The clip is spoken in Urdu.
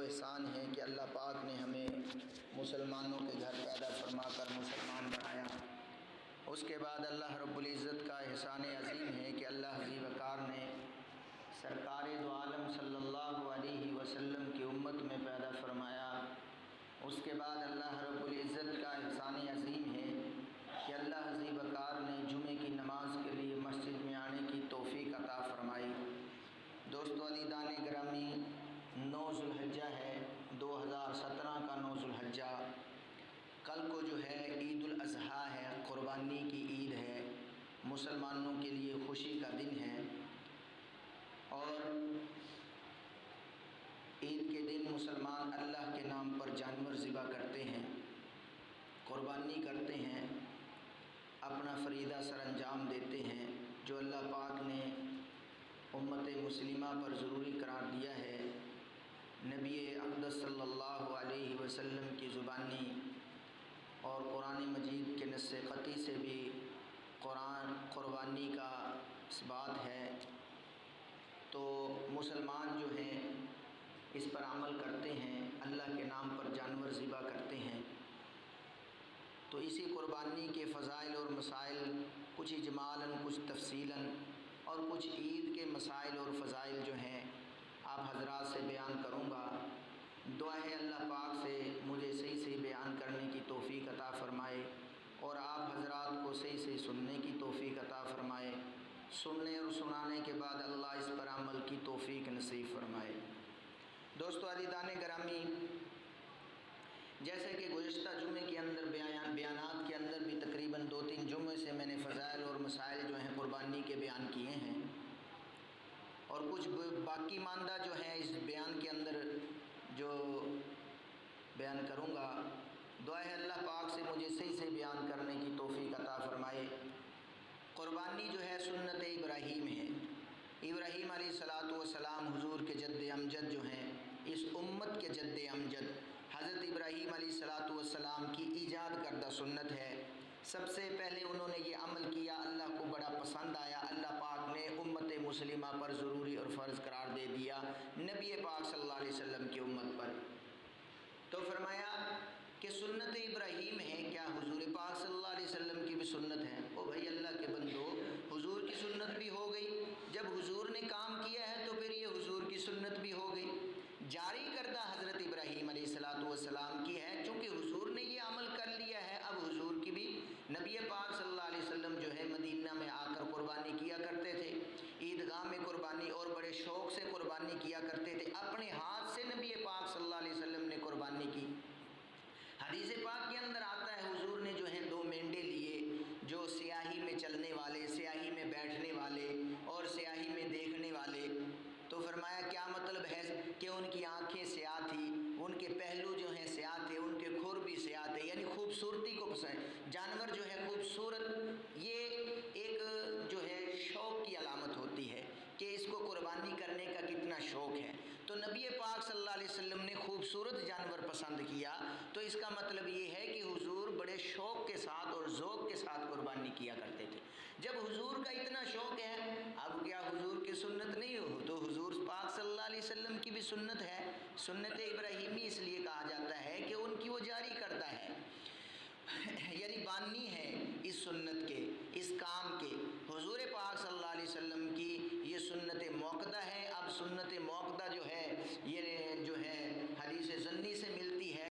احسان ہے کہ اللہ پاک نے ہمیں مسلمانوں کے گھر پیدا فرما کر مسلمان بنایا۔ اس کے بعد اللہ رب العزت کا احسان عظیم ہے کہ اللہ عزیز وقار نے سرکار دو عالم صلی اللہ علیہ وسلم کی امت میں پیدا فرمایا۔ اس کے بعد اللہ رب العزت کا احسان عظیم ہے کہ اللہ عزیز وقار نے جمعے کی نماز کے لیے مسجد میں آنے کی توفیق عطا فرمائی۔ دوستو عزیزان گرامی، 9 ذو الحجہ ہے، 2017 کا 9 ذو الحجہ۔ کل کو جو ہے عید الاضحیٰ ہے، قربانی کی عید ہے، مسلمانوں کے لیے خوشی کا دن ہے۔ اور عید کے دن مسلمان اللہ کے نام پر جانور ذبح کرتے ہیں، قربانی کرتے ہیں، اپنا فریضہ سر انجام دیتے ہیں جو اللہ پاک نے امت مسلمہ پر ضروری قرار دیا ہے۔ نبی اقدس صلی اللہ علیہ وسلم کی زبانی اور قرآن مجید کے نص قطعی سے بھی قربانی کا اثبات ہے۔ تو مسلمان جو ہیں اس پر عمل کرتے ہیں، اللہ کے نام پر جانور ذبح کرتے ہیں۔ تو اسی قربانی کے فضائل اور مسائل کچھ اجمالاً، کچھ تفصیلاً اور کچھ عید کے مسائل اور فضائل جو ہیں آپ حضرات سے بیان کروں گا۔ دعا ہے اللہ پاک سے مجھے صحیح بیان کرنے کی توفیق عطا فرمائے اور آپ حضرات کو صحیح سننے کی توفیق عطا فرمائے۔ سننے اور سنانے کے بعد اللہ اس پر عمل کی توفیق نصیب فرمائے۔ دوستو عزیزان گرامی، جیسے کہ گزشتہ جمعے کے اندر بیانات کے اندر بھی تقریباً 2-3 جمعے سے میں نے فضائل اور مسائل جو ہیں قربانی کے بیان کیے ہیں، اور کچھ باقی ماندہ جو ہیں اس بیان کے اندر جو بیان کروں گا۔ دعا ہے اللہ پاک سے مجھے صحیح بیان کرنے کی توفیق عطا فرمائے۔ قربانی جو ہے سنت ابراہیم ہے۔ ابراہیم علیہ السلام حضور کے جد امجد جو ہیں، اس امت کے جد امجد حضرت ابراہیم علیہ السلام کی ایجاد کردہ سنت ہے۔ سب سے پہلے انہوں نے یہ عمل کیا، اللہ کو بڑا پسند آیا، اللہ پاک نے امت مسلمہ پر ضروری اور فرض قرار دے دیا نبی پاک صلی اللہ علیہ وسلم کی امت پر۔ تو فرمایا کہ سنت ابراہیم ہے، کیا حضور پاک صلی اللہ علیہ وسلم کی بھی سنت ہے؟ او بھائی اللہ کے بندو، حضور کی سنت بھی ہو گئی، جب حضور نے کام کیا ہے تو پھر یہ حضور کی سنت بھی ہو گئی، جاری کردہ حضرت ابراہیم علیہ السلام کی ہے۔ چونکہ حضور نے یہ عمل کر لیا ہے، اب حضور کی بھی نبی پاک صلی اللہ علیہ وسلم جو ہے مدینہ میں آ کر قربانی کیا کرتے تھے، عیدگاہ میں قربانی اور بڑے شوق سے قربانی کیا کرتے تھے، اپنے ہاتھ سے نبی پاک صلی اللہ علیہ وسلم نے قربانی کی۔ حدیث پاک کے اندر آتا ہے حضور نے جو ہے 2 مینڈے لیے جو سیاہی میں چلنے والے، سیاہی میں بیٹھنے والے اور سیاہی میں دیکھنے والے۔ تو فرمایا کیا مطلب ہے کہ ان کی آنکھیں سیاہ تھی، ان کے پہلو جو ہیں سیاہ تھے، ان کے کھر بھی سیاہ تھے، یعنی خوبصورتی کو پسند، جانور جو ہے خوبصورت، یہ ایک جو ہے شوق کی علامت ہوتی ہے کہ اس کو قربانی کرنے کا کتنا شوق ہے۔ تو نبی پاک صلی اللہ علیہ وسلم نے خوبصورت جانور پسند کیا، تو اس کا مطلب یہ ہے کہ حضور بڑے شوق کے ساتھ اور ذوق کے ساتھ قربانی کیا کرتے تھے۔ جب حضور کا اتنا شوق ہے، اب کیا حضور کی سنت نہیں ہو؟ تو حضور پاک صلی اللہ علیہ وسلم کی بھی سنت ہے۔ سنت ابراہیمی اس لیے کہا جاتا ہے کہ ان کی وہ جاری کرتا ہے، یعنی بانی ہے اس سنت کے، اس کام کے۔ حضور پاک صلی اللہ علیہ وسلم کی یہ سنت موقدہ ہے۔ اب سنت موقدہ جو ہے یہ